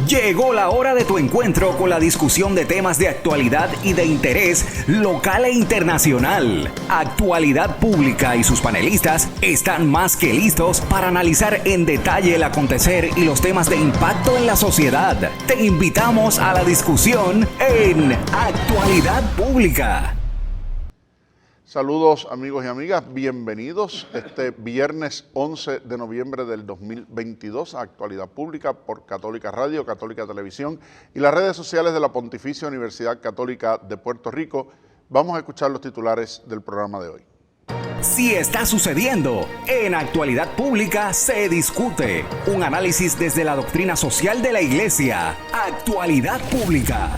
Llegó la hora de tu encuentro con la discusión de temas de actualidad y de interés local e internacional. Actualidad Pública y sus panelistas están más que listos para analizar en detalle el acontecer y los temas de impacto en la sociedad. Te invitamos a la discusión en Actualidad Pública. Saludos amigos y amigas, bienvenidos este viernes 11 de noviembre del 2022 a Actualidad Pública por Católica Radio, Católica Televisión y las redes sociales de la Pontificia Universidad Católica de Puerto Rico. Vamos a escuchar los titulares del programa de hoy. Si está sucediendo, en Actualidad Pública se discute. Un análisis desde la doctrina social de la Iglesia. Actualidad Pública.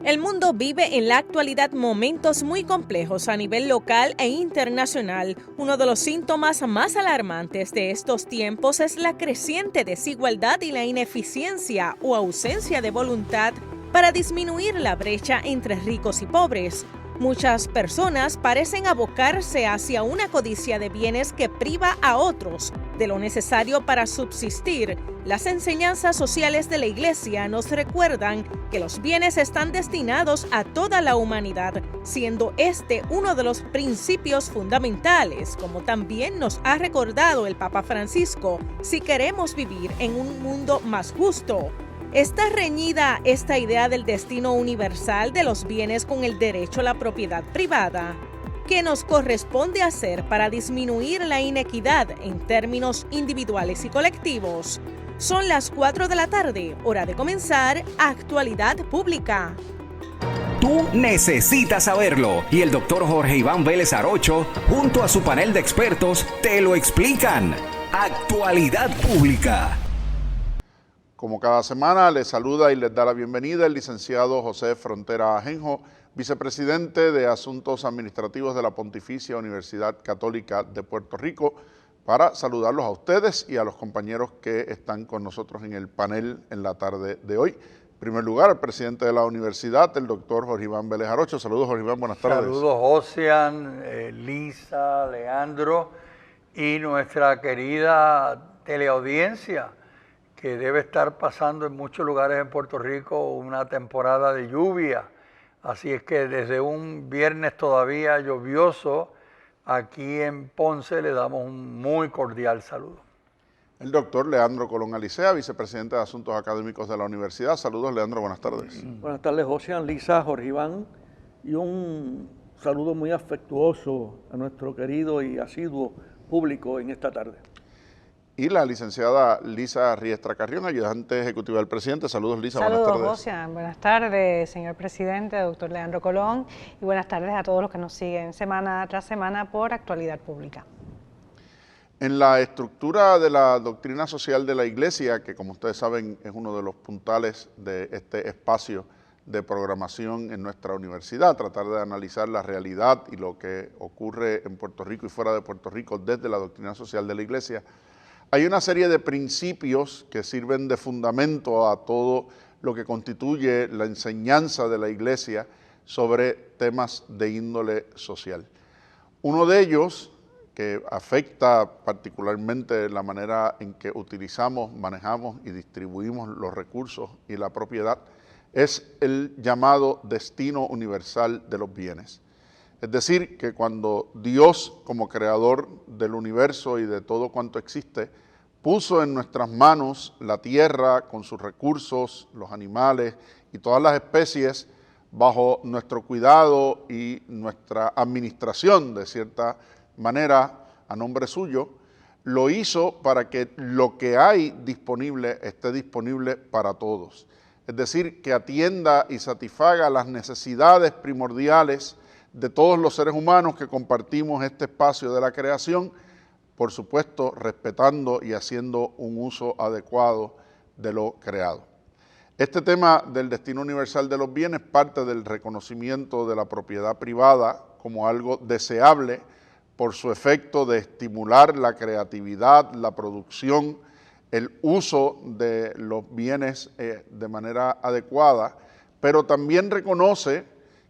El mundo vive en la actualidad momentos muy complejos a nivel local e internacional. Uno de los síntomas más alarmantes de estos tiempos es la creciente desigualdad y la ineficiencia o ausencia de voluntad para disminuir la brecha entre ricos y pobres. Muchas personas parecen abocarse hacia una codicia de bienes que priva a otros de lo necesario para subsistir. Las enseñanzas sociales de la Iglesia nos recuerdan que los bienes están destinados a toda la humanidad, siendo este uno de los principios fundamentales, como también nos ha recordado el Papa Francisco, si queremos vivir en un mundo más justo. ¿Está reñida esta idea del destino universal de los bienes con el derecho a la propiedad privada? ¿Qué nos corresponde hacer para disminuir la inequidad en términos individuales y colectivos? Son las 4 de la tarde, hora de comenzar Actualidad Pública. Tú necesitas saberlo y el doctor Jorge Iván Vélez Arocho, junto a su panel de expertos, te lo explican. Actualidad Pública. Como cada semana, les saluda y les da la bienvenida el licenciado José Frontera Ajenjo, vicepresidente de Asuntos Administrativos de la Pontificia Universidad Católica de Puerto Rico, para saludarlos a ustedes y a los compañeros que están con nosotros en el panel en la tarde de hoy. En primer lugar, al presidente de la universidad, el doctor Jorge Iván Vélez Arocho. Saludos, Jorge Iván, buenas tardes. Saludos, Ocean, Lisa, Leandro y nuestra querida teleaudiencia, que debe estar pasando en muchos lugares en Puerto Rico una temporada de lluvia. Así es que desde un viernes todavía lluvioso, aquí en Ponce le damos un muy cordial saludo. El doctor Leandro Colón Alicea, vicepresidente de Asuntos Académicos de la Universidad. Saludos, Leandro, buenas tardes. Buenas tardes, José, Lisa, Jorge Iván, y un saludo muy afectuoso a nuestro querido y asiduo público en esta tarde. Y la licenciada Lisa Riestra Carrión, ayudante ejecutiva del presidente. Saludos, Lisa, buenas tardes. Saludos, Ocean. Buenas tardes, señor presidente, doctor Leandro Colón, y buenas tardes a todos los que nos siguen semana tras semana por Actualidad Pública. En la estructura de la doctrina social de la Iglesia, que como ustedes saben es uno de los puntales de este espacio de programación en nuestra universidad, tratar de analizar la realidad y lo que ocurre en Puerto Rico y fuera de Puerto Rico desde la doctrina social de la Iglesia, hay una serie de principios que sirven de fundamento a todo lo que constituye la enseñanza de la Iglesia sobre temas de índole social. Uno de ellos, que afecta particularmente la manera en que utilizamos, manejamos y distribuimos los recursos y la propiedad, es el llamado destino universal de los bienes. Es decir, que cuando Dios, como creador del universo y de todo cuanto existe, puso en nuestras manos la tierra con sus recursos, los animales y todas las especies bajo nuestro cuidado y nuestra administración, de cierta manera, a nombre suyo, lo hizo para que lo que hay disponible esté disponible para todos. Es decir, que atienda y satisfaga las necesidades primordiales de todos los seres humanos que compartimos este espacio de la creación, por supuesto respetando y haciendo un uso adecuado de lo creado. Este tema del destino universal de los bienes parte del reconocimiento de la propiedad privada como algo deseable por su efecto de estimular la creatividad, la producción, el uso de los bienes de manera adecuada, pero también reconoce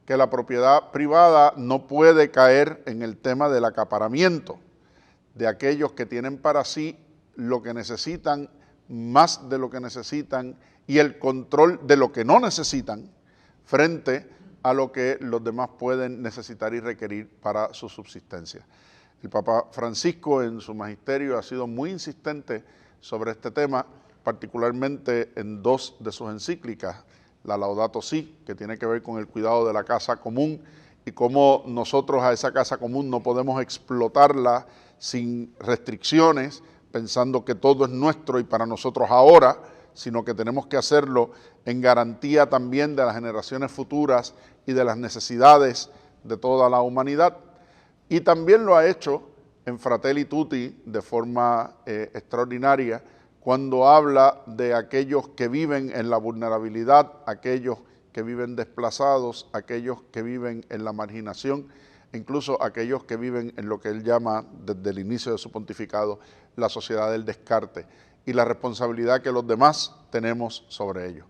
que la propiedad privada no puede caer en el tema del acaparamiento de aquellos que tienen para sí lo que necesitan más de lo que necesitan y el control de lo que no necesitan frente a lo que los demás pueden necesitar y requerir para su subsistencia. El Papa Francisco en su magisterio ha sido muy insistente sobre este tema, particularmente en dos de sus encíclicas, la Laudato Si, que tiene que ver con el cuidado de la casa común y cómo nosotros a esa casa común no podemos explotarla sin restricciones, pensando que todo es nuestro y para nosotros ahora, sino que tenemos que hacerlo en garantía también de las generaciones futuras y de las necesidades de toda la humanidad. Y también lo ha hecho en Fratelli Tutti de forma extraordinaria, cuando habla de aquellos que viven en la vulnerabilidad, aquellos que viven desplazados, aquellos que viven en la marginación, incluso aquellos que viven en lo que él llama, desde el inicio de su pontificado, la sociedad del descarte y la responsabilidad que los demás tenemos sobre ellos.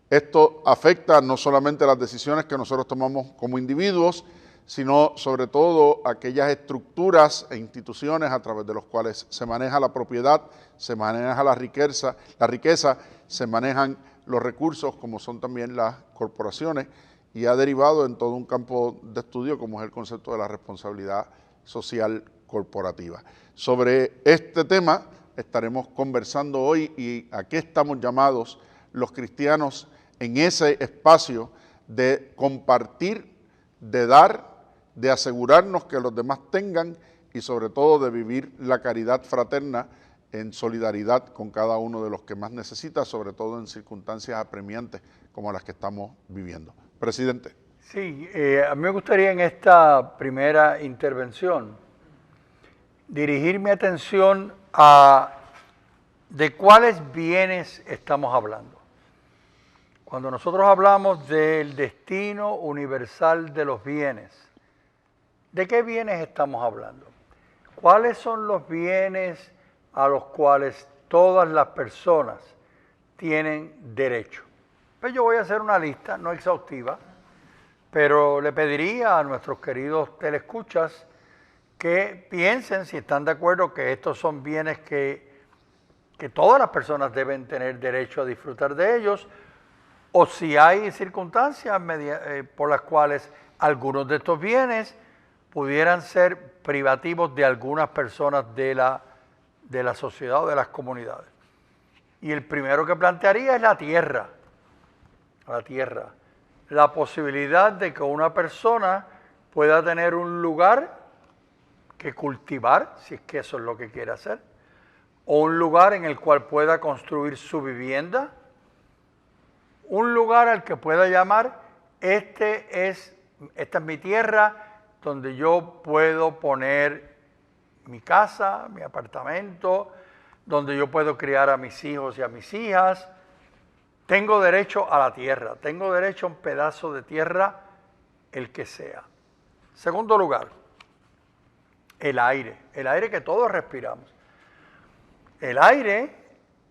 Esto afecta no solamente las decisiones que nosotros tomamos como individuos, sino sobre todo aquellas estructuras e instituciones a través de los cuales se maneja la propiedad, se maneja la riqueza, se manejan los recursos, como son también las corporaciones, y ha derivado en todo un campo de estudio como es el concepto de la responsabilidad social corporativa. Sobre este tema estaremos conversando hoy y a qué estamos llamados los cristianos en ese espacio de compartir, de dar, de asegurarnos que los demás tengan y sobre todo de vivir la caridad fraterna en solidaridad con cada uno de los que más necesita, sobre todo en circunstancias apremiantes como las que estamos viviendo. Presidente. Sí, a mí me gustaría en esta primera intervención dirigir mi atención a de cuáles bienes estamos hablando. Cuando nosotros hablamos del destino universal de los bienes, ¿de qué bienes estamos hablando? ¿Cuáles son los bienes a los cuales todas las personas tienen derecho? Pues yo voy a hacer una lista, no exhaustiva, pero le pediría a nuestros queridos teleescuchas que piensen si están de acuerdo que estos son bienes que todas las personas deben tener derecho a disfrutar de ellos, o si hay circunstancias por las cuales algunos de estos bienes pudieran ser privativos de algunas personas de la sociedad o de las comunidades. Y el primero que plantearía es la tierra. La posibilidad de que una persona pueda tener un lugar que cultivar, si es que eso es lo que quiere hacer, o un lugar en el cual pueda construir su vivienda, un lugar al que pueda llamar, esta es mi tierra donde yo puedo poner mi casa, mi apartamento, donde yo puedo criar a mis hijos y a mis hijas. Tengo derecho a la tierra, tengo derecho a un pedazo de tierra, el que sea. Segundo lugar, el aire que todos respiramos. El aire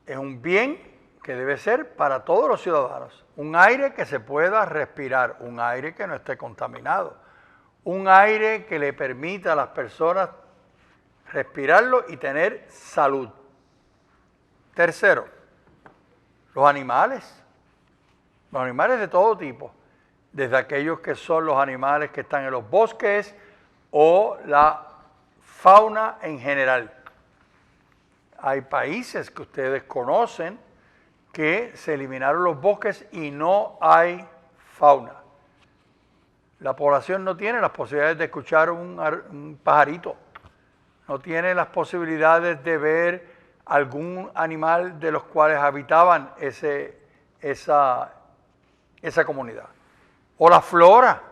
es un bien que debe ser para todos los ciudadanos. Un aire que se pueda respirar, un aire que no esté contaminado, un aire que le permita a las personas respirarlo y tener salud. Tercero, los animales de todo tipo, desde aquellos que son los animales que están en los bosques o la fauna en general. Hay países que ustedes conocen que se eliminaron los bosques y no hay fauna. La población no tiene las posibilidades de escuchar un pajarito, no tiene las posibilidades de ver algún animal de los cuales habitaban esa comunidad. O la flora.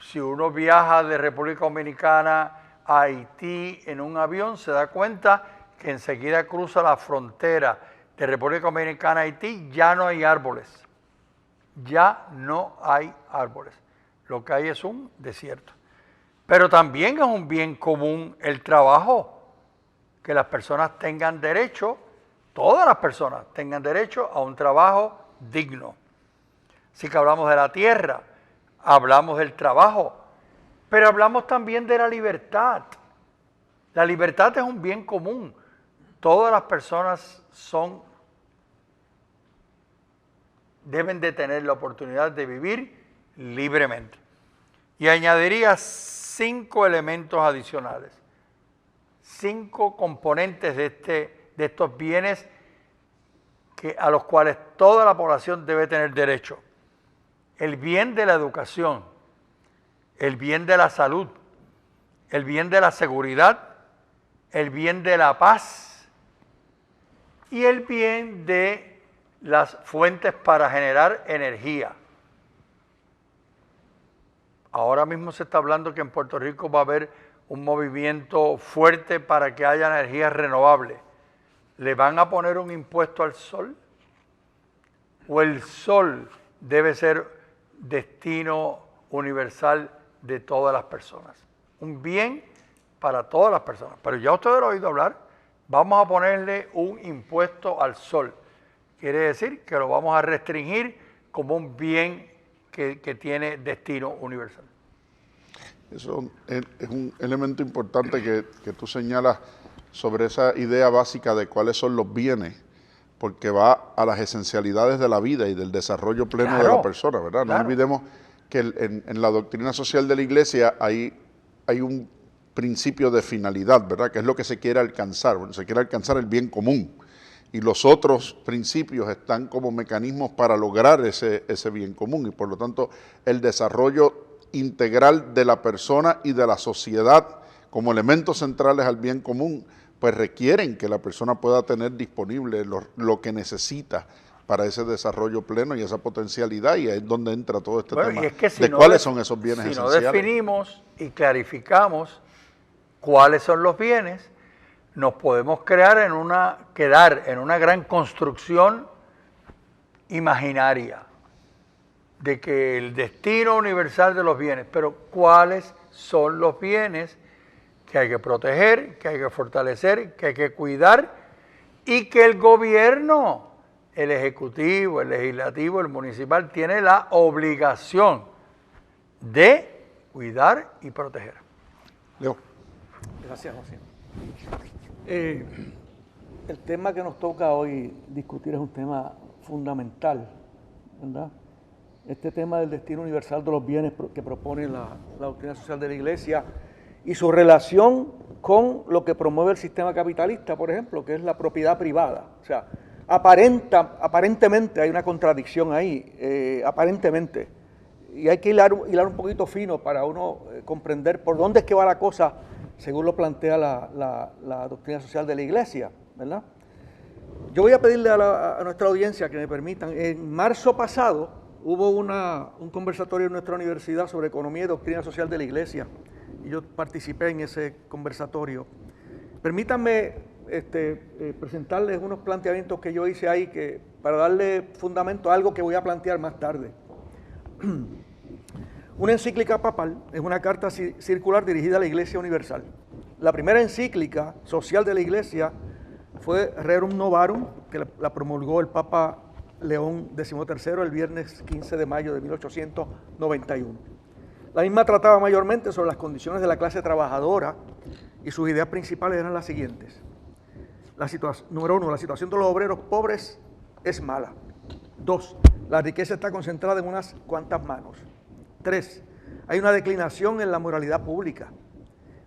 Si uno viaja de República Dominicana a Haití en un avión, se da cuenta que enseguida cruza la frontera de República Dominicana a Haití, ya no hay árboles. Lo que hay es un desierto. Pero también es un bien común el trabajo, que las personas tengan derecho, todas las personas tengan derecho a un trabajo digno. Así que hablamos de la tierra, hablamos del trabajo, pero hablamos también de la libertad. La libertad es un bien común. todas las personas deben de tener la oportunidad de vivir libremente. Y añadiría 5 elementos adicionales, 5 componentes de estos bienes a los cuales toda la población debe tener derecho. El bien de la educación, el bien de la salud, el bien de la seguridad, el bien de la paz y el bien de las fuentes para generar energía. Ahora mismo se está hablando que en Puerto Rico va a haber un movimiento fuerte para que haya energías renovables. ¿Le van a poner un impuesto al sol? ¿O el sol debe ser destino universal de todas las personas? Un bien para todas las personas. Pero ya ustedes lo han oído hablar, vamos a ponerle un impuesto al sol. Quiere decir que lo vamos a restringir como un bien que tiene destino universal. Eso es un elemento importante que tú señalas sobre esa idea básica de cuáles son los bienes, porque va a las esencialidades de la vida y del desarrollo pleno de la persona, ¿verdad? No olvidemos que en la doctrina social de la Iglesia hay un principio de finalidad, ¿verdad? Que es lo que se quiere alcanzar. Bueno, se quiere alcanzar el bien común. Y los otros principios están como mecanismos para lograr ese bien común. Y por lo tanto, el desarrollo integral de la persona y de la sociedad como elementos centrales al bien común, pues requieren que la persona pueda tener disponible lo que necesita para ese desarrollo pleno y esa potencialidad, y ahí es donde entra todo este tema y es que de cuáles son esos bienes esenciales. Si no definimos y clarificamos cuáles son los bienes, nos podemos quedar en una gran construcción imaginaria de que el destino universal de los bienes, pero cuáles son los bienes que hay que proteger, que hay que fortalecer, que hay que cuidar, y que el gobierno, el ejecutivo, el legislativo, el municipal, tiene la obligación de cuidar y proteger. Leo. Gracias, José. El tema que nos toca hoy discutir es un tema fundamental, ¿verdad? Este tema del destino universal de los bienes que propone la doctrina social de la Iglesia y su relación con lo que promueve el sistema capitalista, por ejemplo, que es la propiedad privada. O sea, aparentemente hay una contradicción ahí, aparentemente, y hay que hilar un poquito fino para uno comprender por dónde es que va la cosa, según lo plantea la doctrina social de la Iglesia, ¿verdad? Yo voy a pedirle a nuestra audiencia que me permitan, en marzo pasado hubo un conversatorio en nuestra universidad sobre economía y doctrina social de la Iglesia, y yo participé en ese conversatorio. Permítanme presentarles unos planteamientos que yo hice ahí para darle fundamento a algo que voy a plantear más tarde. Una encíclica papal es una carta circular dirigida a la Iglesia Universal. La primera encíclica social de la Iglesia fue Rerum Novarum, que la promulgó el Papa León XIII el viernes 15 de mayo de 1891. La misma trataba mayormente sobre las condiciones de la clase trabajadora y sus ideas principales eran las siguientes. Número 1, la situación de los obreros pobres es mala. 2, la riqueza está concentrada en unas cuantas manos. 3, hay una declinación en la moralidad pública.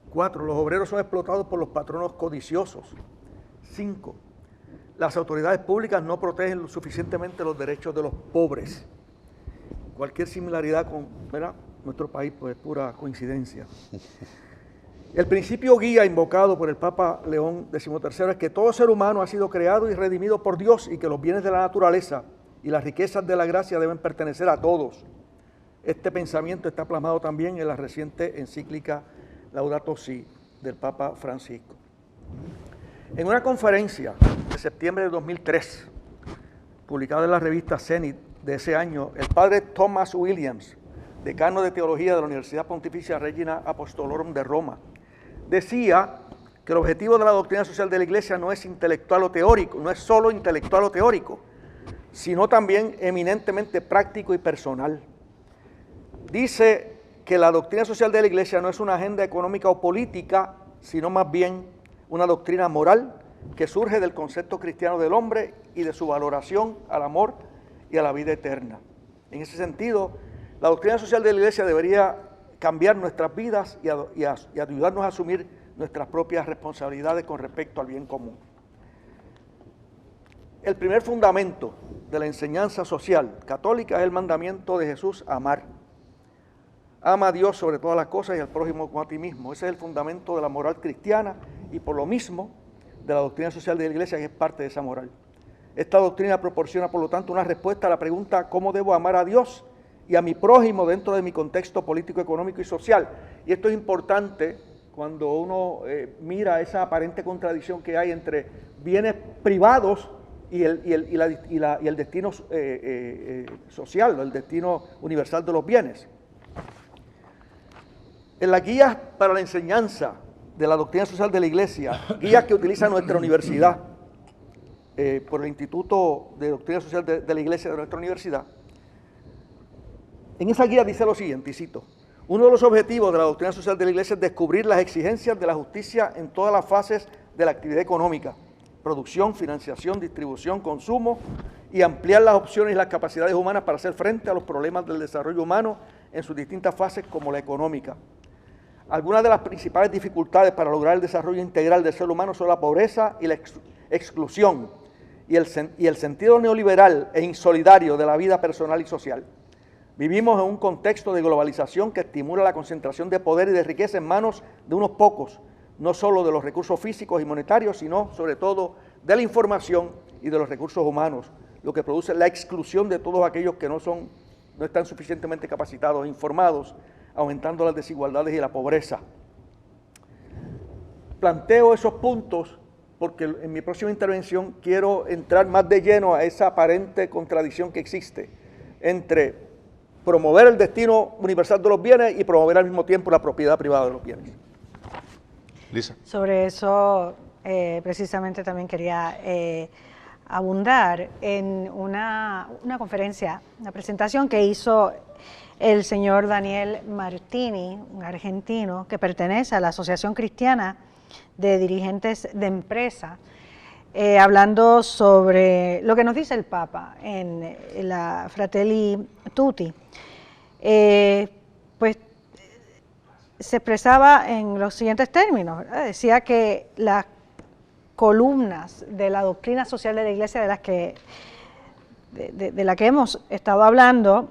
4, los obreros son explotados por los patronos codiciosos. 5, las autoridades públicas no protegen suficientemente los derechos de los pobres. Cualquier similaridad con nuestro país pues es pura coincidencia. El principio guía invocado por el Papa León XIII es que todo ser humano ha sido creado y redimido por Dios y que los bienes de la naturaleza y las riquezas de la gracia deben pertenecer a todos. Este pensamiento está plasmado también en la reciente encíclica Laudato Si del Papa Francisco. En una conferencia de septiembre de 2003, publicada en la revista Zenit de ese año, el padre Thomas Williams, decano de Teología de la Universidad Pontificia Regina Apostolorum de Roma, decía que el objetivo de la doctrina social de la Iglesia no es intelectual o teórico, no es solo intelectual o teórico, sino también eminentemente práctico y personal. Dice que la doctrina social de la Iglesia no es una agenda económica o política, sino más bien una doctrina moral que surge del concepto cristiano del hombre y de su valoración al amor y a la vida eterna. En ese sentido, la doctrina social de la Iglesia debería cambiar nuestras vidas y ayudarnos a asumir nuestras propias responsabilidades con respecto al bien común. El primer fundamento de la enseñanza social católica es el mandamiento de Jesús: amar. Ama a Dios sobre todas las cosas y al prójimo como a ti mismo. Ese es el fundamento de la moral cristiana y por lo mismo de la doctrina social de la Iglesia, que es parte de esa moral. Esta doctrina proporciona, por lo tanto, una respuesta a la pregunta: ¿cómo debo amar a Dios y a mi prójimo dentro de mi contexto político, económico y social? Y esto es importante cuando uno mira esa aparente contradicción que hay entre bienes privados y el destino social, el destino universal de los bienes. En las guías para la enseñanza de la doctrina social de la Iglesia, guías que utiliza nuestra universidad, por el Instituto de Doctrina Social de la Iglesia de nuestra universidad, en esa guía dice lo siguiente, y cito: uno de los objetivos de la doctrina social de la Iglesia es descubrir las exigencias de la justicia en todas las fases de la actividad económica: producción, financiación, distribución, consumo, y ampliar las opciones y las capacidades humanas para hacer frente a los problemas del desarrollo humano en sus distintas fases, como la económica. Algunas de las principales dificultades para lograr el desarrollo integral del ser humano son la pobreza y la exclusión y el sentido neoliberal e insolidario de la vida personal y social. Vivimos en un contexto de globalización que estimula la concentración de poder y de riqueza en manos de unos pocos, no solo de los recursos físicos y monetarios, sino sobre todo de la información y de los recursos humanos, lo que produce la exclusión de todos aquellos que no están suficientemente capacitados e informados, aumentando las desigualdades y la pobreza. Planteo esos puntos porque en mi próxima intervención quiero entrar más de lleno a esa aparente contradicción que existe entre promover el destino universal de los bienes y promover al mismo tiempo la propiedad privada de los bienes. Lisa. Sobre eso precisamente también quería abundar en una conferencia, una presentación que hizo el señor Daniel Martini, un argentino que pertenece a la Asociación Cristiana de Dirigentes de Empresa, hablando sobre lo que nos dice el Papa en la Fratelli Tutti. Pues se expresaba en los siguientes términos, ¿verdad? Decía que las columnas de la doctrina social de la Iglesia de la que hemos estado hablando,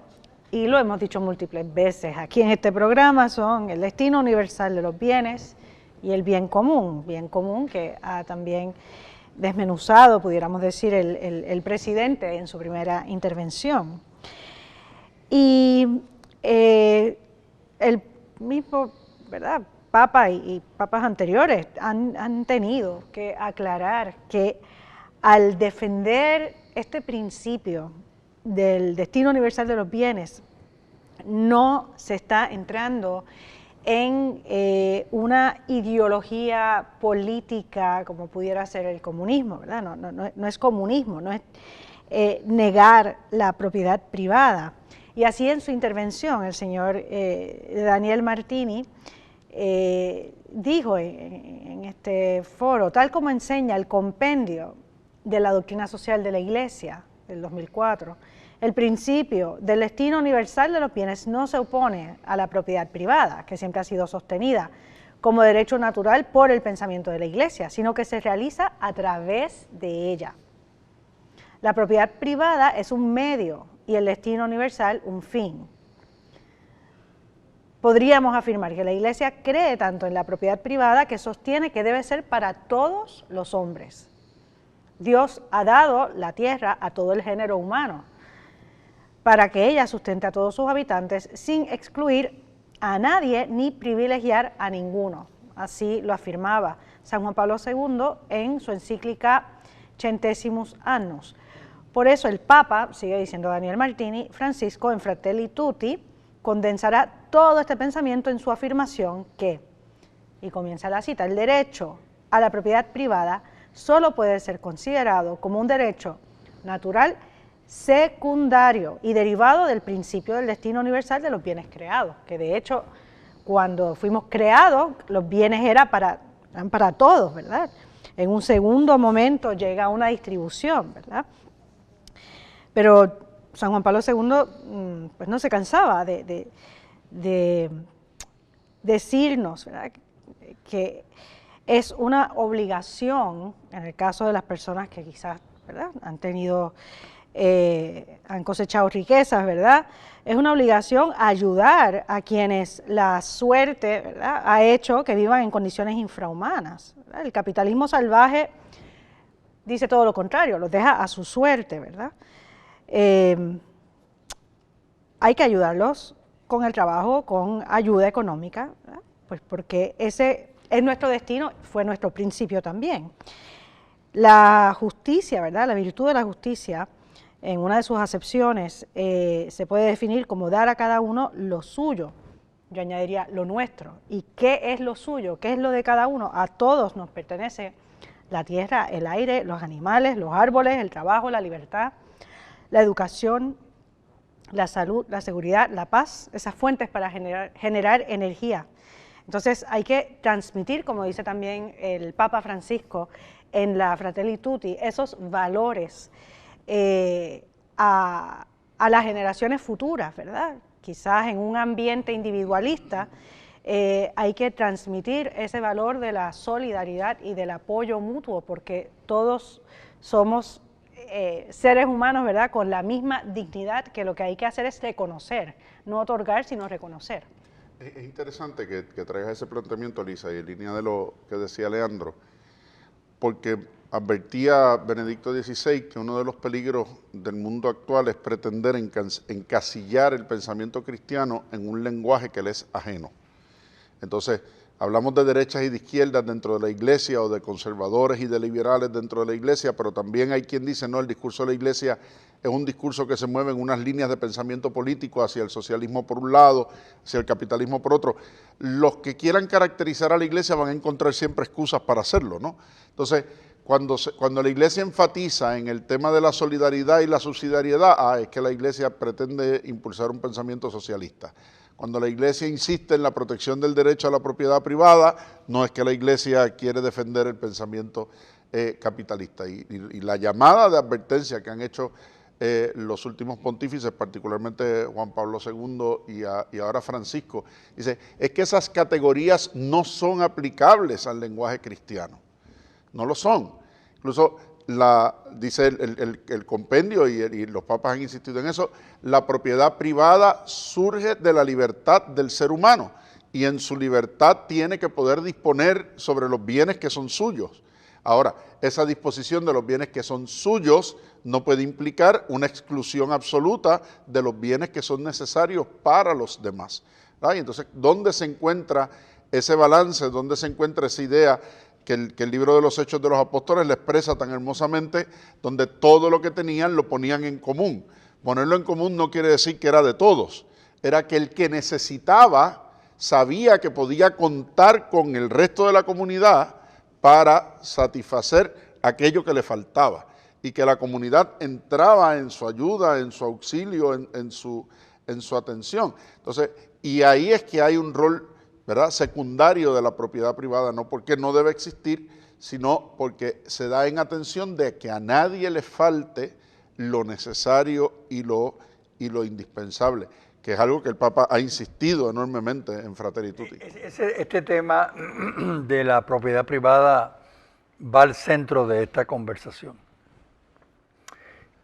y lo hemos dicho múltiples veces aquí en este programa, son el destino universal de los bienes y el bien común que ha también desmenuzado, pudiéramos decir, el presidente en su primera intervención. Y el mismo, ¿verdad?, Papa y papas anteriores han tenido que aclarar que al defender este principio del destino universal de los bienes, no se está entrando en una ideología política como pudiera ser el comunismo, ¿verdad? No es comunismo, no es negar la propiedad privada. Y así en su intervención el señor Daniel Martini dijo en este foro, tal como enseña el compendio de la doctrina social de la Iglesia del 2004, el principio del destino universal de los bienes no se opone a la propiedad privada, que siempre ha sido sostenida como derecho natural por el pensamiento de la Iglesia, sino que se realiza a través de ella. La propiedad privada es un medio y el destino universal un fin. Podríamos afirmar que la Iglesia cree tanto en la propiedad privada que sostiene que debe ser para todos los hombres. Dios ha dado la tierra a todo el género humano para que ella sustente a todos sus habitantes sin excluir a nadie ni privilegiar a ninguno. Así lo afirmaba San Juan Pablo II en su encíclica Centesimus Annus. Por eso el Papa, sigue diciendo Daniel Martini, Francisco en Fratelli Tutti condensará todo este pensamiento en su afirmación que, y comienza la cita, el derecho a la propiedad privada solo puede ser considerado como un derecho natural secundario y derivado del principio del destino universal de los bienes creados, que de hecho cuando fuimos creados los bienes eran para todos, ¿verdad? en un segundo momento llega una distribución, ¿verdad? Pero San Juan Pablo II pues no se cansaba de decirnos, ¿verdad?, que es una obligación, en el caso de las personas que quizás, ¿verdad?, han tenido, han cosechado riquezas, ¿verdad?, es una obligación ayudar a quienes la suerte, ¿verdad?, ha hecho que vivan en condiciones infrahumanas, ¿verdad? El capitalismo salvaje dice todo lo contrario, los deja a su suerte, ¿verdad? Hay que ayudarlos con el trabajo, con ayuda económica, ¿verdad?, pues porque ese es nuestro destino, fue nuestro principio también. La justicia, ¿verdad?, la virtud de la justicia, en una de sus acepciones, se puede definir como dar a cada uno lo suyo. Yo añadiría lo nuestro. ¿Y qué es lo suyo? ¿Qué es lo de cada uno? A todos nos pertenece la tierra, el aire, los animales, los árboles, el trabajo, la libertad, la educación, la salud, la seguridad, la paz, esas fuentes para generar energía. Entonces hay que transmitir, como dice también el Papa Francisco en la Fratelli Tutti, esos valores a las generaciones futuras, ¿verdad? Quizás en un ambiente individualista hay que transmitir ese valor de la solidaridad y del apoyo mutuo, porque todos somos seres humanos, ¿verdad?, con la misma dignidad, que lo que hay que hacer es reconocer, no otorgar, sino reconocer. Es interesante que traigas ese planteamiento, Lisa, y en línea de lo que decía Leandro, porque advertía Benedicto XVI que uno de los peligros del mundo actual es pretender encasillar el pensamiento cristiano en un lenguaje que le es ajeno. Entonces, hablamos de derechas y de izquierdas dentro de la iglesia, o de conservadores y de liberales dentro de la iglesia, pero también hay quien dice, no, el discurso de la iglesia es un discurso que se mueve en unas líneas de pensamiento político hacia el socialismo por un lado, hacia el capitalismo por otro. Los que quieran caracterizar a la iglesia van a encontrar siempre excusas para hacerlo, ¿no? Entonces, cuando la iglesia enfatiza en el tema de la solidaridad y la subsidiariedad, es que la iglesia pretende impulsar un pensamiento socialista. Cuando la iglesia insiste en la protección del derecho a la propiedad privada, no es que la iglesia quiere defender el pensamiento capitalista. Y la llamada de advertencia que han hecho los últimos pontífices, particularmente Juan Pablo II y ahora Francisco, dice, es que esas categorías no son aplicables al lenguaje cristiano. No lo son. Incluso dice el compendio, y los papas han insistido en eso, la propiedad privada surge de la libertad del ser humano, y en su libertad tiene que poder disponer sobre los bienes que son suyos. Ahora, esa disposición de los bienes que son suyos no puede implicar una exclusión absoluta de los bienes que son necesarios para los demás. ¿Verdad? Y entonces, ¿dónde se encuentra ese balance? ¿Dónde se encuentra esa idea que el libro de los Hechos de los Apóstoles le expresa tan hermosamente, donde todo lo que tenían lo ponían en común? Ponerlo en común no quiere decir que era de todos, era que el que necesitaba sabía que podía contar con el resto de la comunidad para satisfacer aquello que le faltaba, y que la comunidad entraba en su ayuda, en su auxilio, en su atención. Entonces, y ahí es que hay un rol, ¿verdad?, secundario de la propiedad privada, no porque no debe existir, sino porque se da en atención de que a nadie le falte lo necesario y lo indispensable, que es algo que el Papa ha insistido enormemente en Fratelli Tutti. Este tema de la propiedad privada va al centro de esta conversación.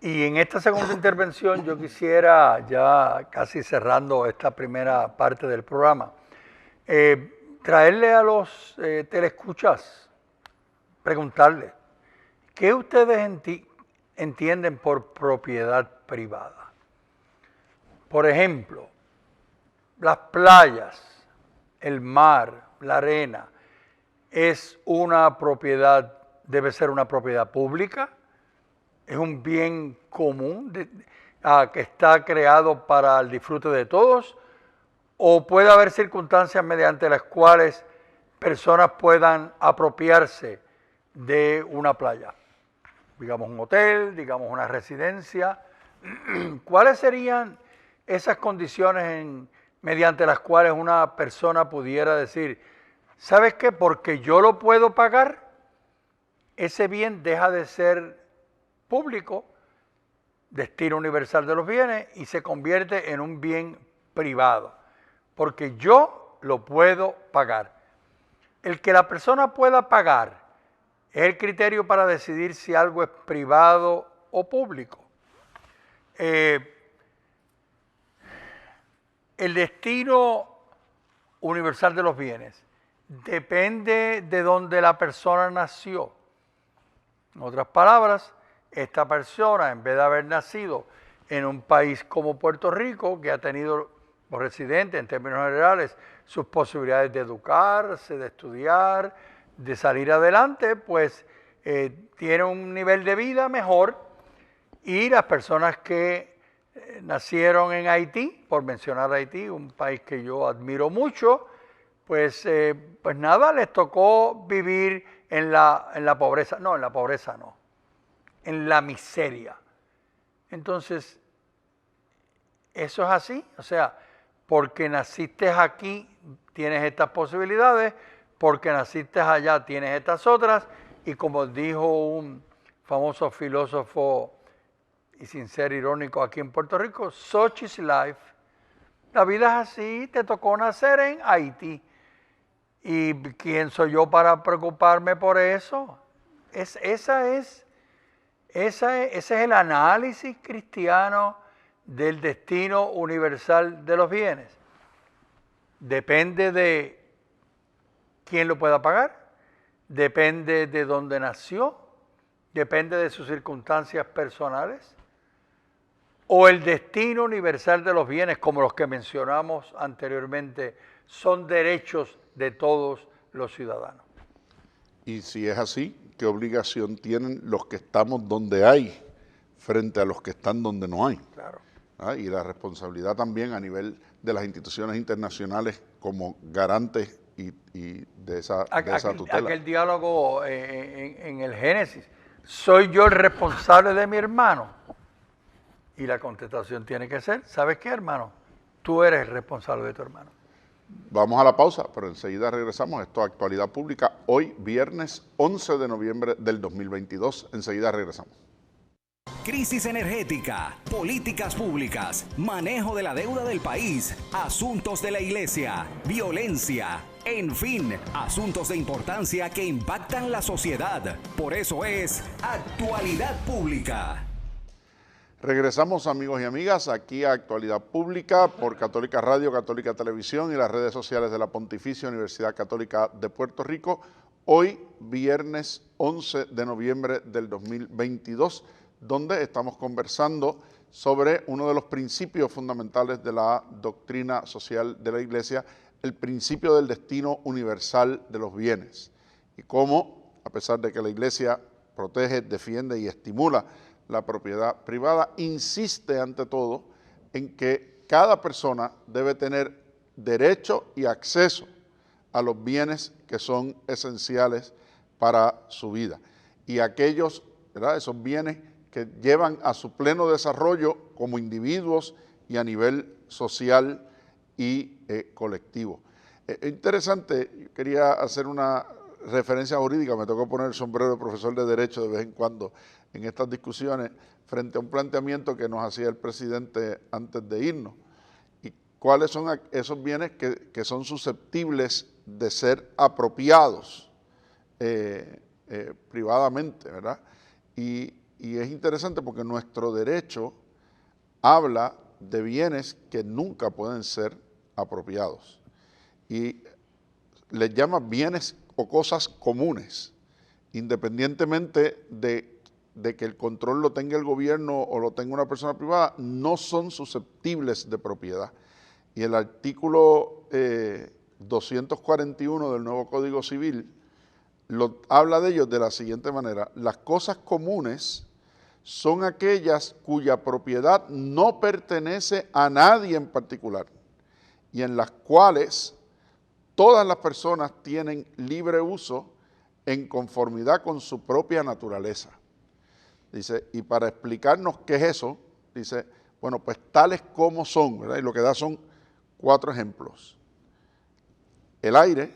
Y en esta segunda intervención yo quisiera, ya casi cerrando esta primera parte del programa, traerle a los teleescuchas, preguntarle, ¿qué ustedes entienden por propiedad privada? Por ejemplo, las playas, el mar, la arena, ¿es una propiedad, debe ser una propiedad pública? ¿Es un bien común que está creado para el disfrute de todos? ¿O puede haber circunstancias mediante las cuales personas puedan apropiarse de una playa? Digamos un hotel, digamos una residencia. ¿Cuáles serían esas condiciones mediante las cuales una persona pudiera decir, ¿sabes qué? Porque yo lo puedo pagar, ese bien deja de ser público, destino universal de los bienes, y se convierte en un bien privado, porque yo lo puedo pagar. El que la persona pueda pagar es el criterio para decidir si algo es privado o público. El destino universal de los bienes depende de donde la persona nació. En otras palabras, esta persona, en vez de haber nacido en un país como Puerto Rico, que ha tenido los residentes, en términos generales, sus posibilidades de educarse, de estudiar, de salir adelante, pues tiene un nivel de vida mejor. Y las personas que nacieron en Haití, por mencionar Haití, un país que yo admiro mucho, pues nada, les tocó vivir en la pobreza. No, en la pobreza no, en la miseria. Entonces, eso es así, o sea, porque naciste aquí tienes estas posibilidades, porque naciste allá tienes estas otras, y como dijo un famoso filósofo, y sin ser irónico aquí en Puerto Rico, such is life. La vida es así, te tocó nacer en Haití. ¿Y quién soy yo para preocuparme por eso? Ese es el análisis cristiano del destino universal de los bienes. Depende de quién lo pueda pagar, depende de dónde nació, depende de sus circunstancias personales, o el destino universal de los bienes, como los que mencionamos anteriormente, son derechos de todos los ciudadanos. Y si es así, ¿qué obligación tienen los que estamos donde hay frente a los que están donde no hay? Claro. Y la responsabilidad también a nivel de las instituciones internacionales como garantes y de esa tutela. Aquel diálogo en el Génesis, ¿soy yo el responsable de mi hermano? Y la contestación tiene que ser, ¿sabes qué, hermano? Tú eres el responsable de tu hermano. Vamos a la pausa, pero enseguida regresamos. Esto es Actualidad Pública, hoy viernes 11 de noviembre del 2022. Enseguida regresamos. Crisis energética, políticas públicas, manejo de la deuda del país, asuntos de la iglesia, violencia, en fin, asuntos de importancia que impactan la sociedad. Por eso es Actualidad Pública. Regresamos, amigos y amigas, aquí a Actualidad Pública por Católica Radio, Católica Televisión y las redes sociales de la Pontificia Universidad Católica de Puerto Rico. Hoy, viernes 11 de noviembre del 2022, donde estamos conversando sobre uno de los principios fundamentales de la doctrina social de la Iglesia, el principio del destino universal de los bienes. Y cómo, a pesar de que la Iglesia protege, defiende y estimula la propiedad privada, insiste ante todo en que cada persona debe tener derecho y acceso a los bienes que son esenciales para su vida. Y aquellos, ¿verdad?, esos bienes que llevan a su pleno desarrollo como individuos y a nivel social y colectivo. Interesante, yo quería hacer una referencia jurídica, me tocó poner el sombrero de profesor de Derecho de vez en cuando en estas discusiones frente a un planteamiento que nos hacía el presidente antes de irnos. ¿Y cuáles son esos bienes que son susceptibles de ser apropiados privadamente, ¿verdad? Y es interesante porque nuestro derecho habla de bienes que nunca pueden ser apropiados y les llama bienes o cosas comunes, independientemente de que el control lo tenga el gobierno o lo tenga una persona privada, no son susceptibles de propiedad. Y el artículo 241 del nuevo Código Civil habla de ellos de la siguiente manera: las cosas comunes son aquellas cuya propiedad no pertenece a nadie en particular y en las cuales todas las personas tienen libre uso en conformidad con su propia naturaleza. Dice, y para explicarnos qué es eso, dice, bueno, pues tales como son, ¿verdad? Y lo que da son 4 ejemplos. El aire,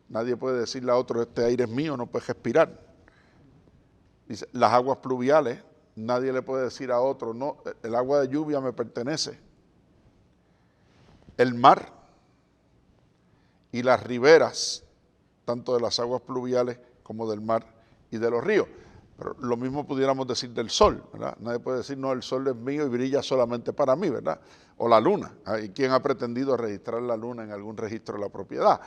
nadie puede decirle a otro, este aire es mío, no puedes respirar. Dice, las aguas pluviales, nadie le puede decir a otro, no, el agua de lluvia me pertenece. El mar y las riberas, tanto de las aguas pluviales como del mar y de los ríos. Pero lo mismo pudiéramos decir del sol, ¿verdad? Nadie puede decir, no, el sol es mío y brilla solamente para mí, ¿verdad? O la luna. ¿Y quién ha pretendido registrar la luna en algún registro de la propiedad?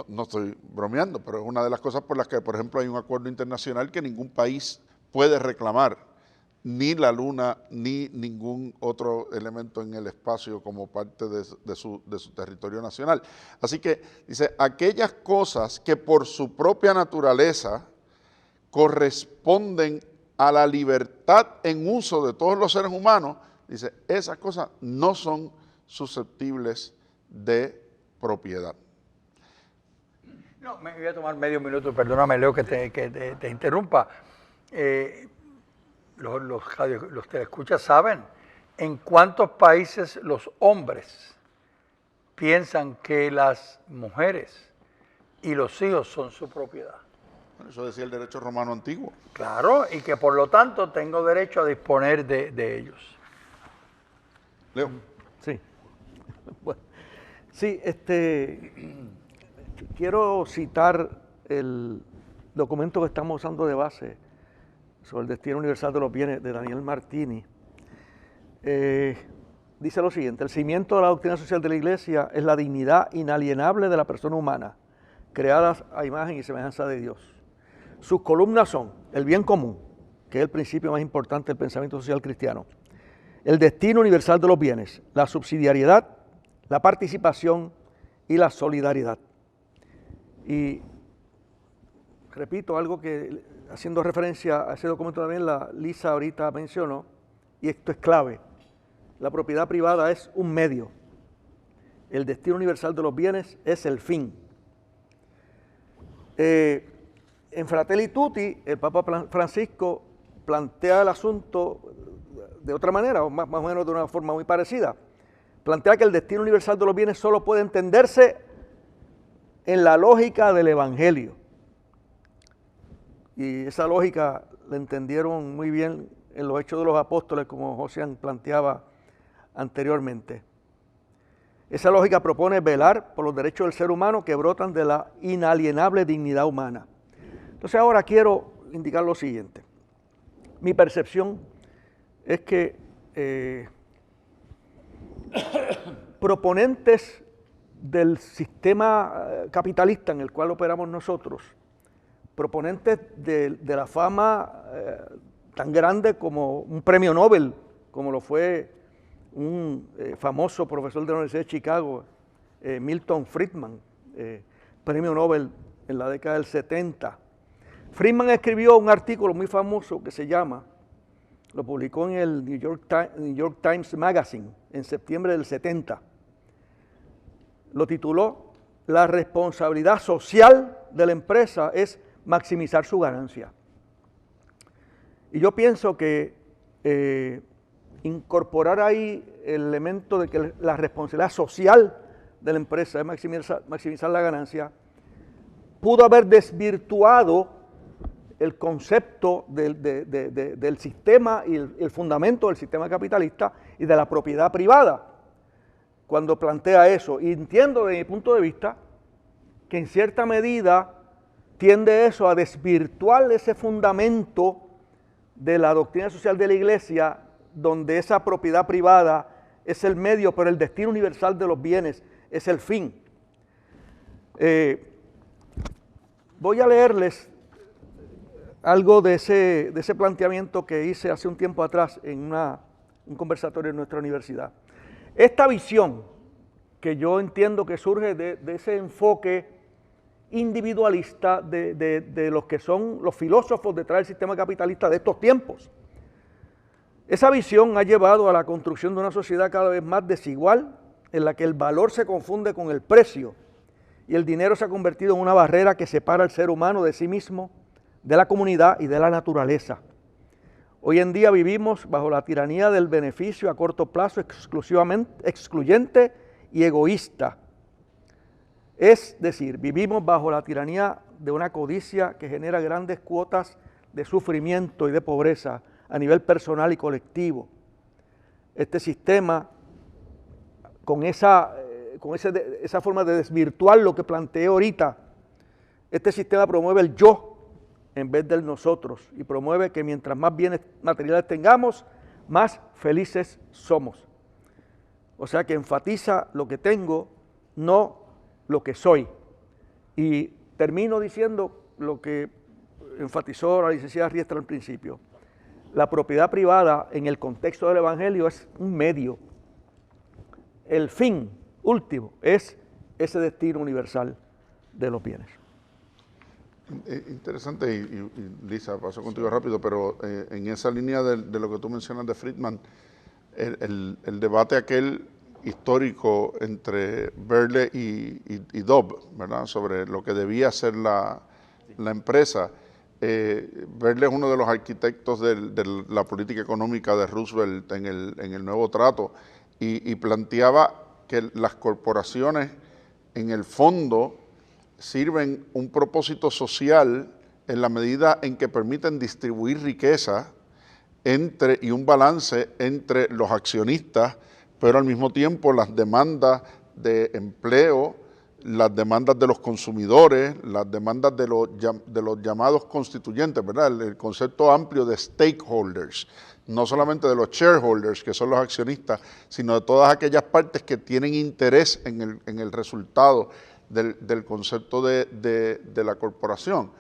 No estoy bromeando, pero es una de las cosas por las que, por ejemplo, hay un acuerdo internacional que ningún país puede reclamar ni la luna ni ningún otro elemento en el espacio como parte de su territorio nacional. Así que, dice, aquellas cosas que por su propia naturaleza corresponden a la libertad en uso de todos los seres humanos, dice, esas cosas no son susceptibles de propiedad. No, me voy a tomar medio minuto, perdóname Leo que te interrumpa. Los telescuchas saben en cuántos países los hombres piensan que las mujeres y los hijos son su propiedad. Eso decía el derecho romano antiguo. Claro, y que por lo tanto tengo derecho a disponer de ellos. Leo. Sí. Bueno, sí, quiero citar el documento que estamos usando de base sobre el destino universal de los bienes de Daniel Martini. Dice lo siguiente: el cimiento de la doctrina social de la Iglesia es la dignidad inalienable de la persona humana, creadas a imagen y semejanza de Dios. Sus columnas son el bien común, que es el principio más importante del pensamiento social cristiano, el destino universal de los bienes, la subsidiariedad, la participación y la solidaridad. Y repito algo que, haciendo referencia a ese documento también, la Lisa ahorita mencionó, y esto es clave: la propiedad privada es un medio, el destino universal de los bienes es el fin. En Fratelli Tutti, el Papa Francisco plantea el asunto de otra manera, o más o menos de una forma muy parecida. Plantea que el destino universal de los bienes solo puede entenderse en la lógica del Evangelio. Y esa lógica la entendieron muy bien en los Hechos de los Apóstoles, como Josian planteaba anteriormente. Esa lógica propone velar por los derechos del ser humano que brotan de la inalienable dignidad humana. Entonces ahora quiero indicar lo siguiente. Mi percepción es que proponentes del sistema capitalista en el cual operamos nosotros, proponentes de la fama tan grande como un premio Nobel, como lo fue un famoso profesor de la Universidad de Chicago, Milton Friedman, premio Nobel en la década del 70. Friedman escribió un artículo muy famoso que se llama, lo publicó en el New York Times Magazine en septiembre del 70. Lo tituló "La responsabilidad social de la empresa es maximizar su ganancia". Y yo pienso que incorporar ahí el elemento de que la responsabilidad social de la empresa es maximizar la ganancia, pudo haber desvirtuado el concepto del sistema y el fundamento del sistema capitalista y de la propiedad privada cuando plantea eso. Y entiendo desde mi punto de vista que en cierta medida tiende eso a desvirtuar ese fundamento de la doctrina social de la Iglesia, donde esa propiedad privada es el medio, pero el destino universal de los bienes es el fin. Voy a leerles algo de ese planteamiento que hice hace un tiempo atrás en un conversatorio en nuestra universidad. Esta visión que yo entiendo que surge de ese enfoque individualista de los que son los filósofos detrás del sistema capitalista de estos tiempos. Esa visión ha llevado a la construcción de una sociedad cada vez más desigual, en la que el valor se confunde con el precio y el dinero se ha convertido en una barrera que separa al ser humano de sí mismo, de la comunidad y de la naturaleza. Hoy en día vivimos bajo la tiranía del beneficio a corto plazo exclusivamente excluyente y egoísta. Es decir, vivimos bajo la tiranía de una codicia que genera grandes cuotas de sufrimiento y de pobreza a nivel personal y colectivo. Este sistema, con esa forma de desvirtuar lo que planteé ahorita, este sistema promueve el yo en vez del nosotros y promueve que mientras más bienes materiales tengamos, más felices somos. O sea que enfatiza lo que tengo, no lo que soy. Y termino diciendo lo que enfatizó la licenciada Riestra al principio. La propiedad privada en el contexto del Evangelio es un medio. El fin último es ese destino universal de los bienes. Interesante, y Lisa, paso contigo rápido, pero en esa línea de lo que tú mencionas de Friedman, el debate aquel histórico entre Berle y Dobb, ¿verdad?, sobre lo que debía ser la empresa. Berle es uno de los arquitectos de la política económica de Roosevelt en el nuevo trato, y planteaba que las corporaciones en el fondo sirven un propósito social en la medida en que permiten distribuir riqueza y un balance entre los accionistas, pero al mismo tiempo las demandas de empleo, las demandas de los consumidores, las demandas de los llamados constituyentes, ¿verdad? El concepto amplio de stakeholders, no solamente de los shareholders, que son los accionistas, sino de todas aquellas partes que tienen interés en el resultado del concepto de la corporación.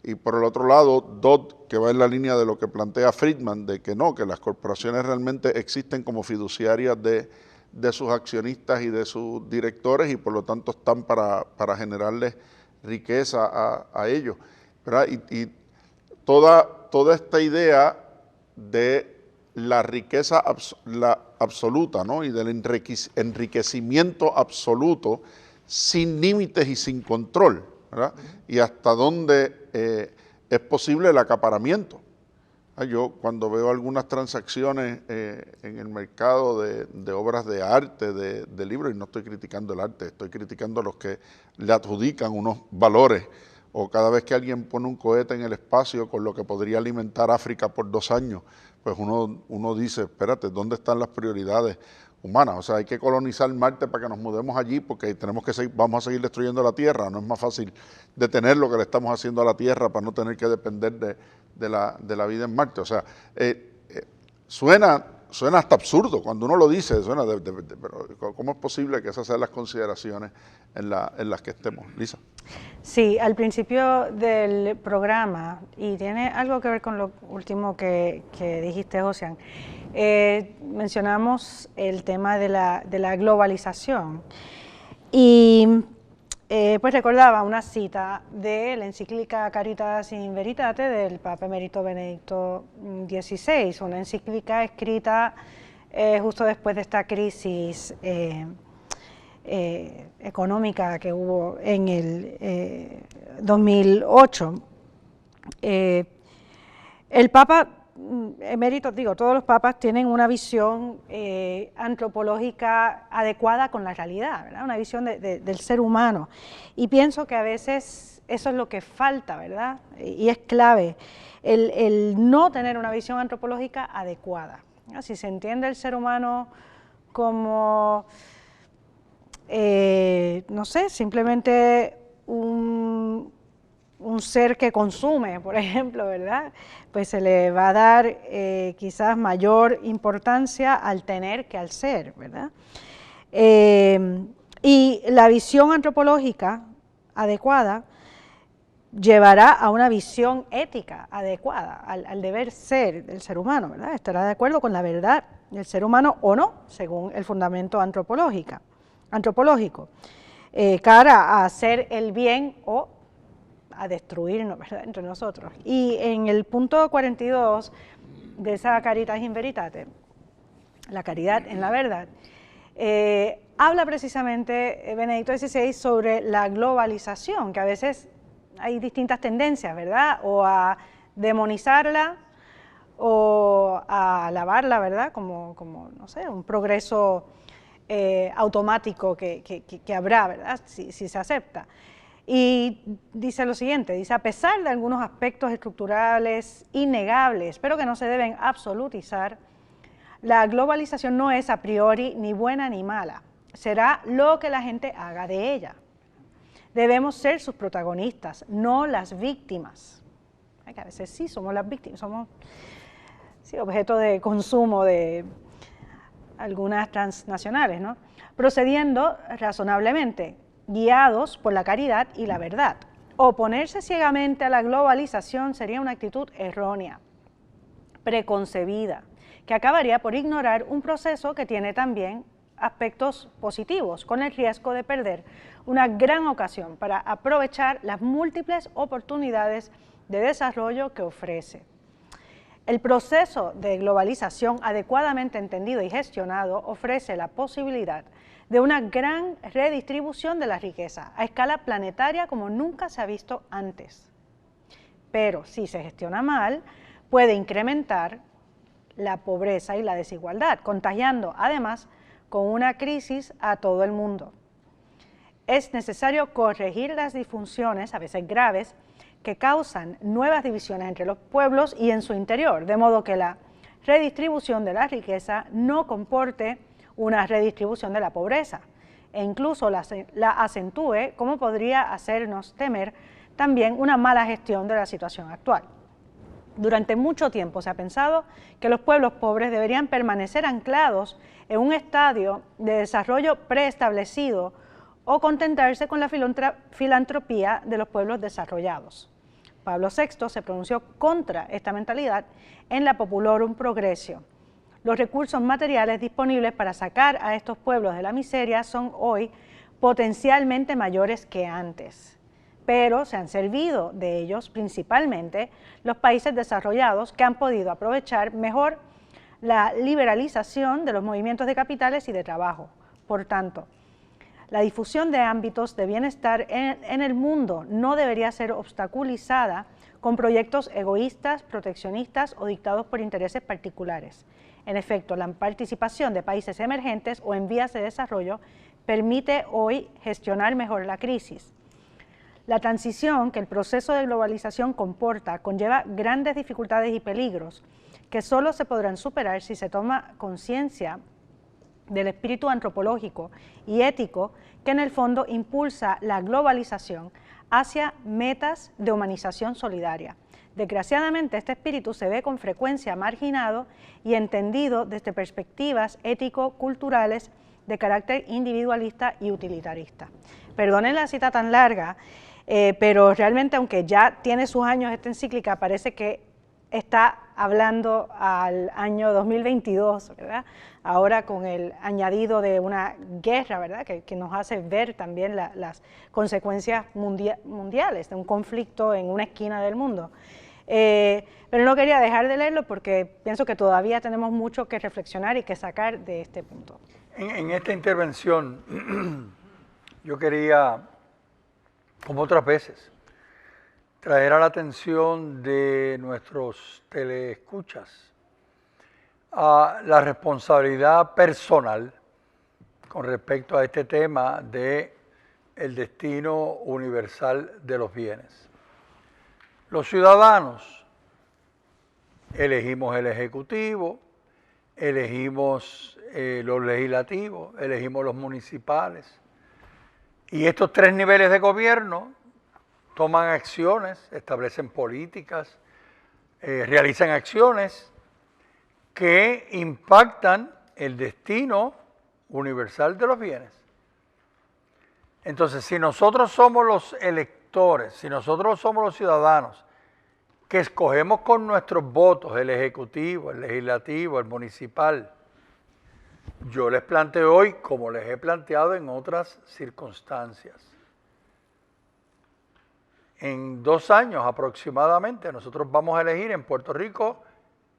Y por el otro lado, Dodd, que va en la línea de lo que plantea Friedman, de que no, que las corporaciones realmente existen como fiduciarias de sus accionistas y de sus directores, y por lo tanto están para generarles riqueza a ellos, ¿verdad? Y toda esta idea de la riqueza absoluta, ¿no?, y del enriquecimiento absoluto sin límites y sin control, ¿verdad? Y hasta dónde es posible el acaparamiento. Yo cuando veo algunas transacciones en el mercado de obras de arte, de libros, y no estoy criticando el arte, estoy criticando a los que le adjudican unos valores, o cada vez que alguien pone un cohete en el espacio con lo que podría alimentar África por 2 años, pues uno dice, espérate, ¿dónde están las prioridades humanas? O sea, hay que colonizar Marte para que nos mudemos allí, porque vamos a seguir destruyendo la Tierra. No es más fácil detener lo que le estamos haciendo a la Tierra para no tener que depender de la vida en Marte. O sea, suena hasta absurdo cuando uno lo dice, pero ¿cómo es posible que esas sean las consideraciones en las que estemos? Lisa. Sí, al principio del programa, y tiene algo que ver con lo último que dijiste, Josian, mencionamos el tema de la globalización, y pues recordaba una cita de la encíclica Caritas in Veritate del Papa Emérito Benedicto XVI, una encíclica escrita justo después de esta crisis económica que hubo en el 2008. El Papa Emérito, todos los papas tienen una visión antropológica adecuada con la realidad, ¿verdad? Una visión del ser humano, y pienso que a veces eso es lo que falta, ¿verdad? Y es clave el no tener una visión antropológica adecuada, ¿no? Si se entiende el ser humano como no sé, simplemente un ser que consume, por ejemplo, ¿verdad?, pues se le va a dar quizás mayor importancia al tener que al ser, ¿verdad? Y la visión antropológica adecuada llevará a una visión ética adecuada, al deber ser del ser humano, ¿verdad? Estará de acuerdo con la verdad del ser humano o no, según el fundamento antropológico, cara a hacer el bien o a destruirnos, ¿verdad?, entre nosotros. Y en el punto 42 de esa Caritas in Veritate, la caridad en la verdad, habla precisamente Benedicto XVI sobre la globalización, que a veces hay distintas tendencias, ¿verdad?, o a demonizarla o a alabarla, ¿verdad?, como no sé, un progreso automático que habrá, ¿verdad?, si se acepta. Y dice lo siguiente, dice, a pesar de algunos aspectos estructurales innegables, pero que no se deben absolutizar, la globalización no es a priori ni buena ni mala, será lo que la gente haga de ella. Debemos ser sus protagonistas, no las víctimas. Que a veces sí somos las víctimas, somos objeto de consumo de algunas transnacionales, ¿no? Procediendo razonablemente, guiados por la caridad y la verdad. Oponerse ciegamente a la globalización sería una actitud errónea, preconcebida, que acabaría por ignorar un proceso que tiene también aspectos positivos, con el riesgo de perder una gran ocasión para aprovechar las múltiples oportunidades de desarrollo que ofrece. El proceso de globalización adecuadamente entendido y gestionado ofrece la posibilidad de una gran redistribución de la riqueza a escala planetaria como nunca se ha visto antes. Pero si se gestiona mal, puede incrementar la pobreza y la desigualdad, contagiando además con una crisis a todo el mundo. Es necesario corregir las disfunciones, a veces graves, que causan nuevas divisiones entre los pueblos y en su interior, de modo que la redistribución de la riqueza no comporte una redistribución de la pobreza e incluso la acentúe, como podría hacernos temer también una mala gestión de la situación actual. Durante mucho tiempo se ha pensado que los pueblos pobres deberían permanecer anclados en un estadio de desarrollo preestablecido o contentarse con la filantropía de los pueblos desarrollados. Pablo VI se pronunció contra esta mentalidad en la Populorum Progressio. Los recursos materiales disponibles para sacar a estos pueblos de la miseria son hoy potencialmente mayores que antes, pero se han servido de ellos principalmente los países desarrollados que han podido aprovechar mejor la liberalización de los movimientos de capitales y de trabajo. Por tanto, la difusión de ámbitos de bienestar en el mundo no debería ser obstaculizada con proyectos egoístas, proteccionistas o dictados por intereses particulares. En efecto, la participación de países emergentes o en vías de desarrollo permite hoy gestionar mejor la crisis. La transición que el proceso de globalización comporta conlleva grandes dificultades y peligros que solo se podrán superar si se toma conciencia del espíritu antropológico y ético que en el fondo impulsa la globalización hacia metas de humanización solidaria. Desgraciadamente, este espíritu se ve con frecuencia marginado y entendido desde perspectivas ético-culturales de carácter individualista y utilitarista. Perdonen la cita tan larga, pero realmente, aunque ya tiene sus años esta encíclica, parece que está hablando al año 2022, ¿verdad? Ahora con el añadido de una guerra, ¿verdad? Que nos hace ver también las consecuencias mundiales de un conflicto en una esquina del mundo. Pero no quería dejar de leerlo porque pienso que todavía tenemos mucho que reflexionar y que sacar de este punto. En esta intervención yo quería, como otras veces, traer a la atención de nuestros teleescuchas a la responsabilidad personal con respecto a este tema de el destino universal de los bienes. Los ciudadanos elegimos el Ejecutivo, elegimos los legislativos, elegimos los municipales, y estos tres niveles de gobierno toman acciones, establecen políticas, realizan acciones que impactan el destino universal de los bienes. Entonces, si nosotros somos los electores, si nosotros somos los ciudadanos que escogemos con nuestros votos el ejecutivo, el legislativo, el municipal, yo les planteo hoy, como les he planteado en otras circunstancias, en 2 años aproximadamente nosotros vamos a elegir en Puerto Rico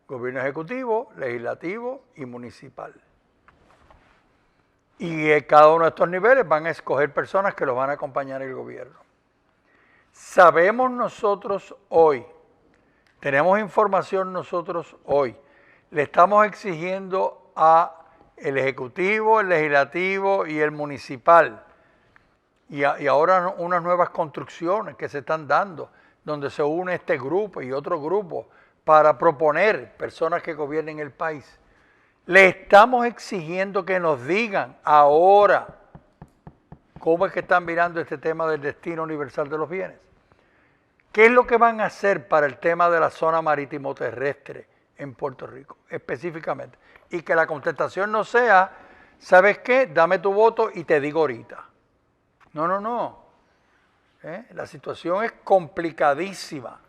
gobierno ejecutivo, legislativo y municipal. Y cada uno de estos niveles van a escoger personas que los van a acompañar el gobierno. Sabemos nosotros hoy, tenemos información nosotros hoy, le estamos exigiendo a el ejecutivo, el legislativo y el municipal y ahora unas nuevas construcciones que se están dando, donde se une este grupo y otro grupo para proponer personas que gobiernen el país. Le estamos exigiendo que nos digan ahora cómo es que están mirando este tema del destino universal de los bienes. ¿Qué es lo que van a hacer para el tema de la zona marítimo terrestre en Puerto Rico, específicamente? Y que la contestación no sea, ¿sabes qué? Dame tu voto y te digo ahorita. No. La situación es complicadísima.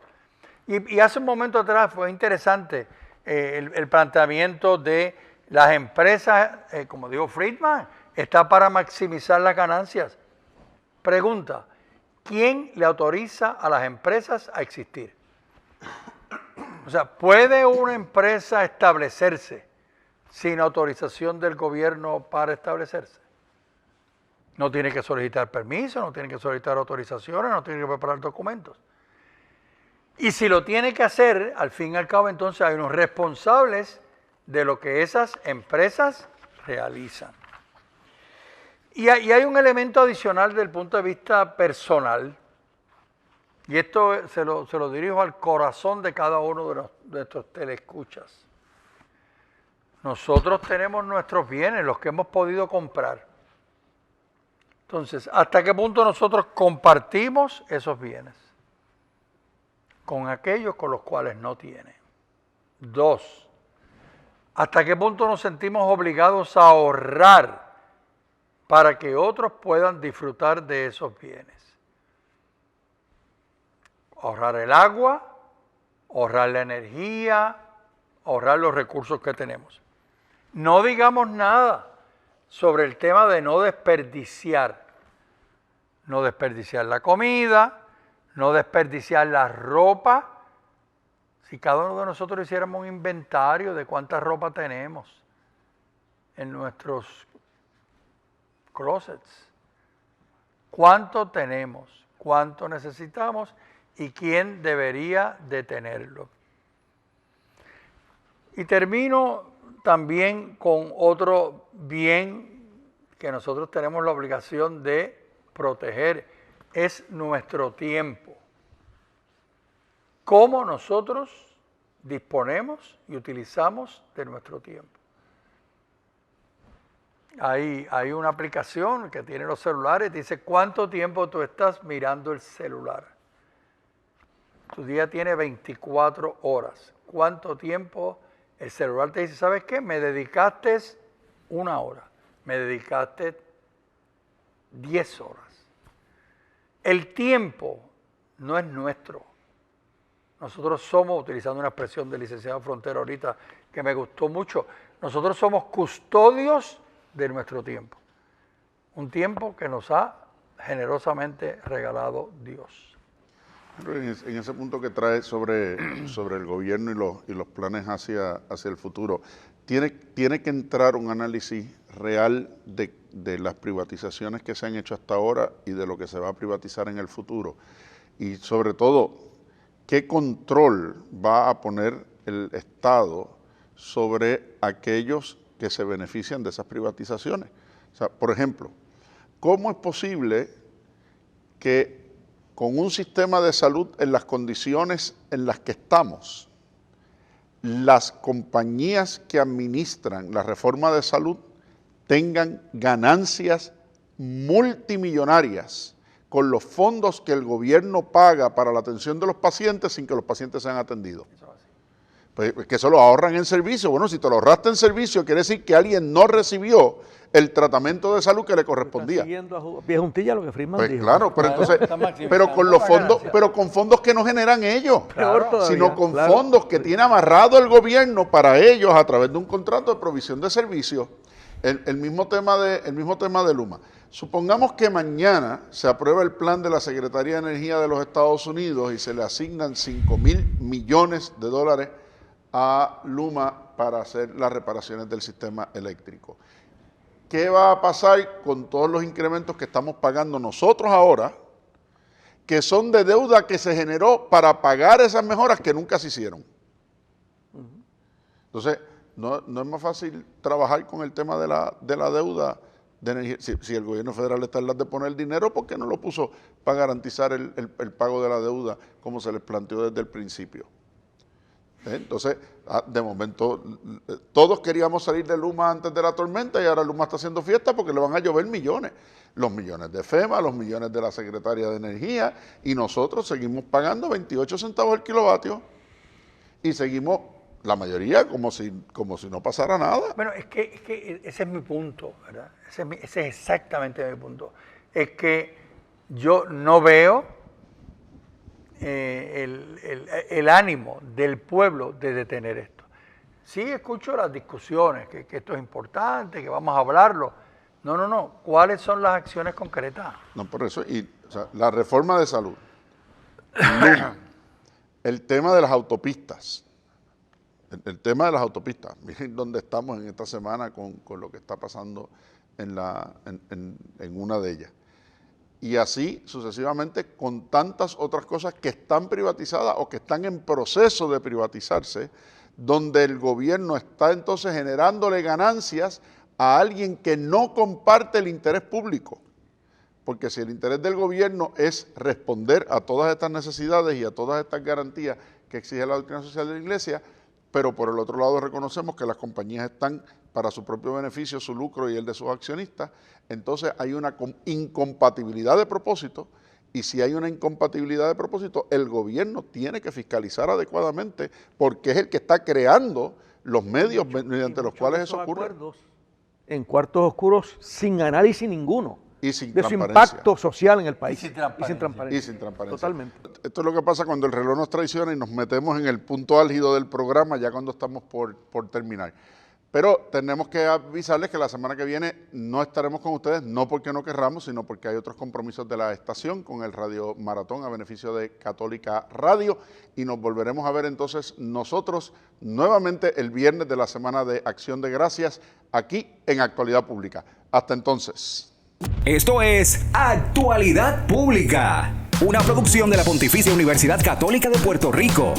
Y hace un momento atrás fue interesante el planteamiento de las empresas, como dijo Friedman, está para maximizar las ganancias. Pregunta, ¿quién le autoriza a las empresas a existir? O sea, ¿puede una empresa establecerse sin autorización del gobierno para establecerse? No tiene que solicitar permiso, no tiene que solicitar autorizaciones, no tiene que preparar documentos. Y si lo tiene que hacer, al fin y al cabo, entonces hay unos responsables de lo que esas empresas realizan. Y hay un elemento adicional desde el punto de vista personal, y esto se lo dirijo al corazón de cada uno de nuestros teleescuchas. Nosotros tenemos nuestros bienes, los que hemos podido comprar. Entonces, ¿hasta qué punto nosotros compartimos esos bienes con aquellos con los cuales no tienen? 2, ¿hasta qué punto nos sentimos obligados a ahorrar para que otros puedan disfrutar de esos bienes? Ahorrar el agua, ahorrar la energía, ahorrar los recursos que tenemos. No digamos nada sobre el tema de no desperdiciar. No desperdiciar la comida, no desperdiciar la ropa. Si cada uno de nosotros hiciéramos un inventario de cuánta ropa tenemos en nuestros closets, cuánto tenemos, cuánto necesitamos y quién debería de tenerlo. Y termino también con otro bien que nosotros tenemos la obligación de proteger, es nuestro tiempo. ¿Cómo nosotros disponemos y utilizamos de nuestro tiempo? Hay una aplicación que tiene los celulares, dice cuánto tiempo tú estás mirando el celular. Tu día tiene 24 horas. ¿Cuánto tiempo el celular te dice, ¿sabes qué? Me dedicaste 1 hora, me dedicaste 10 horas. El tiempo no es nuestro. Nosotros somos, utilizando una expresión del licenciado Frontera ahorita que me gustó mucho, nosotros somos custodios de nuestro tiempo. Un tiempo que nos ha generosamente regalado Dios. En ese punto que trae sobre el gobierno y los planes hacia el futuro, tiene que entrar un análisis real de las privatizaciones que se han hecho hasta ahora y de lo que se va a privatizar en el futuro. Y sobre todo, ¿qué control va a poner el Estado sobre aquellos que se benefician de esas privatizaciones? O sea, por ejemplo, ¿cómo es posible que con un sistema de salud en las condiciones en las que estamos, las compañías que administran la reforma de salud tengan ganancias multimillonarias con los fondos que el gobierno paga para la atención de los pacientes sin que los pacientes sean atendidos? Pues que eso lo ahorran en servicio. Bueno, si te lo ahorraste en servicio, quiere decir que alguien no recibió el tratamiento de salud que le correspondía. Están siguiendo a pie juntilla lo que Friedman pues dijo. Claro, pero entonces, pero con los fondos, pero con fondos que no generan ellos, sino con fondos que tiene amarrado el gobierno para ellos a través de un contrato de provisión de servicios. El mismo tema de Luma. Supongamos que mañana se aprueba el plan de la Secretaría de Energía de los Estados Unidos y se le asignan $5,000 millones a Luma para hacer las reparaciones del sistema eléctrico. ¿Qué va a pasar con todos los incrementos que estamos pagando nosotros ahora, que son de deuda que se generó para pagar esas mejoras que nunca se hicieron? Entonces, ¿no es más fácil trabajar con el tema de la deuda de energía. Si el gobierno federal está en las de poner dinero, ¿por qué no lo puso para garantizar el pago de la deuda como se les planteó desde el principio? Entonces, de momento, todos queríamos salir de Luma antes de la tormenta y ahora Luma está haciendo fiesta porque le van a llover millones. Los millones de FEMA, los millones de la Secretaría de Energía, y nosotros seguimos pagando 28 centavos el kilovatio y seguimos, la mayoría, como si no pasara nada. Bueno, es que ese es mi punto, ¿verdad? Ese es exactamente mi punto. Es que yo no veo el ánimo del pueblo de detener esto. Sí escucho las discusiones, que esto es importante, que vamos a hablarlo. No. ¿Cuáles son las acciones concretas? No, por eso. O sea, la reforma de salud, Luma, el tema de las autopistas. El tema de las autopistas. Miren dónde estamos en esta semana con lo que está pasando en una de ellas. Y así sucesivamente con tantas otras cosas que están privatizadas o que están en proceso de privatizarse, donde el gobierno está entonces generándole ganancias a alguien que no comparte el interés público. Porque si el interés del gobierno es responder a todas estas necesidades y a todas estas garantías que exige la doctrina social de la Iglesia, pero por el otro lado reconocemos que las compañías están para su propio beneficio, su lucro y el de sus accionistas, entonces hay una incompatibilidad de propósito, y si hay una incompatibilidad de propósito, el gobierno tiene que fiscalizar adecuadamente porque es el que está creando los medios mediante los cuales eso ocurre. En cuartos oscuros sin análisis ninguno. Y sin de su transparencia. impacto social en el país. Y sin transparencia. Y sin transparencia. Totalmente. Esto es lo que pasa cuando el reloj nos traiciona y nos metemos en el punto álgido del programa ya cuando estamos por terminar. Pero tenemos que avisarles que la semana que viene no estaremos con ustedes, no porque no querramos, sino porque hay otros compromisos de la estación con el Radio Maratón a beneficio de Católica Radio, y nos volveremos a ver entonces nosotros nuevamente el viernes de la Semana de Acción de Gracias aquí en Actualidad Pública. Hasta entonces. Esto es Actualidad Pública, una producción de la Pontificia Universidad Católica de Puerto Rico.